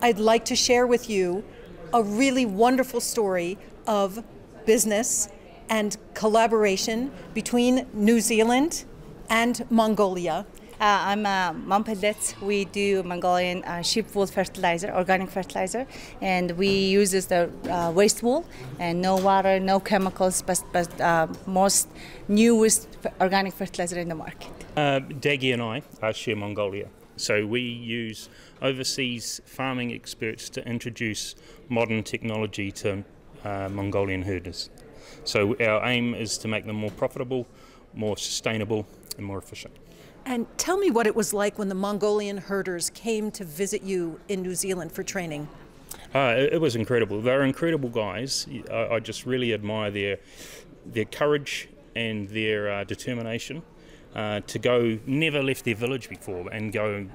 I'd like to share with you a really wonderful story of business and collaboration between New Zealand and Mongolia. I'm Monpellets. We do Mongolian sheep wool fertilizer, organic fertilizer, and we use the waste wool and no water, no chemicals, but most newest organic fertilizer in the market. Daggy and I share Mongolia. So we use overseas farming experts to introduce modern technology to Mongolian herders. So our aim is to make them more profitable, more sustainable and more efficient. And tell me what it was like when the Mongolian herders came to visit you in New Zealand for training. It was incredible. They're incredible guys. I just really admire their courage and their determination to go. Never left their village before and go,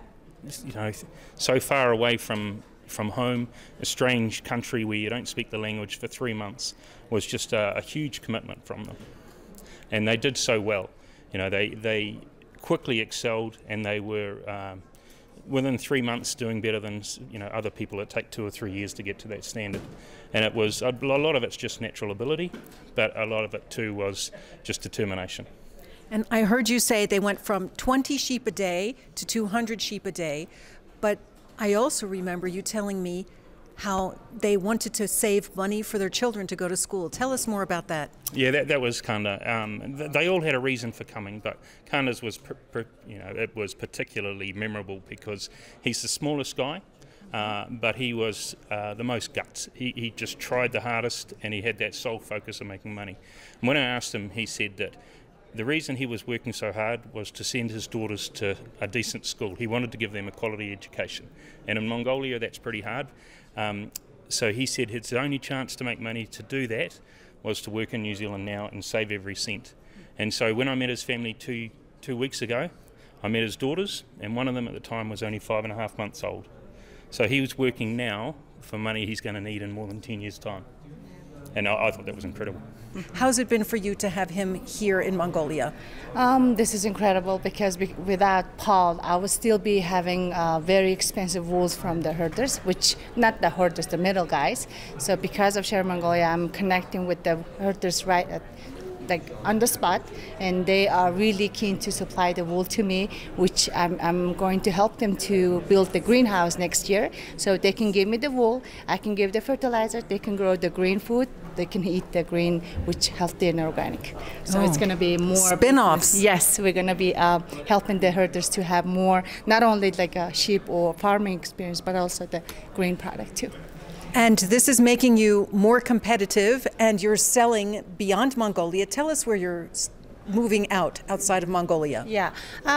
so far away from home, a strange country where you don't speak the language for 3 months was just a huge commitment from them. And they did so well. They quickly excelled, and they were within 3 months doing better than other people that take 2 or 3 years to get to that standard. And it was a lot of it's just natural ability, but a lot of it too was just determination. And I heard you say they went from 20 sheep a day to 200 sheep a day, but I also remember you telling me how they wanted to save money for their children to go to school. Tell us more about that. Yeah, that was Kanda. They all had a reason for coming, but Kanda's was, it was particularly memorable because he's the smallest guy, but he was the most guts. He just tried the hardest, and he had that sole focus of making money. And when I asked him, he said that the reason he was working so hard was to send his daughters to a decent school. He wanted to give them a quality education. And in Mongolia, that's pretty hard. So he said his only chance to make money to do that was to work in New Zealand now and save every cent. And so when I met his family two weeks ago, I met his daughters, and one of them at the time was only 5.5 months old. So he was working now for money he's going to need in more than 10 years' time. And I thought that was incredible. How's it been for you to have him here in Mongolia? This is incredible because without Paul, I would still be having very expensive wools from the herders, not the herders, the middle guys. So because of Share Mongolia, I'm connecting with the herders right on the spot, and they are really keen to supply the wool to me, which I'm going to help them to build the greenhouse next year, so they can give me the wool, I can give the fertilizer, they can grow the green food, they can eat the green, which healthy and organic. So it's going to be more spin-offs. business. Yes, we're going to be helping the herders to have more, not only like a sheep or farming experience, but also the green product too. And this is making you more competitive, and you're selling beyond Mongolia. Tell us where you're moving outside of Mongolia. Yeah,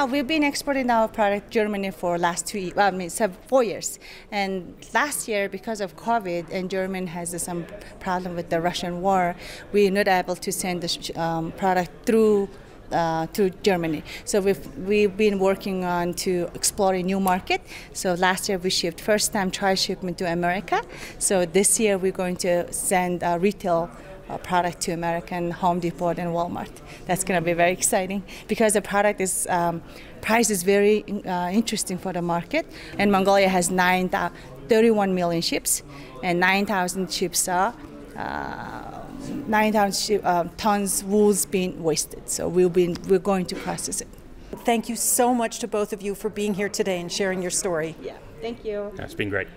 we've been exporting our product to Germany for last 4 years. And last year, because of COVID, and Germany has some problem with the Russian war, we're not able to send the product through to Germany. So we've been working on to explore a new market. So last year we shipped first time trial shipment to America. So this year we're going to send a retail product to American Home Depot and Walmart. That's going to be very exciting because the product is price is very interesting for the market. And Mongolia has 31 million sheep, and 9,000 sheep are 9,000 tons wool's being wasted. So we're going to process it. Thank you so much to both of you for being here today and sharing your story. Yeah, thank you. It's been great.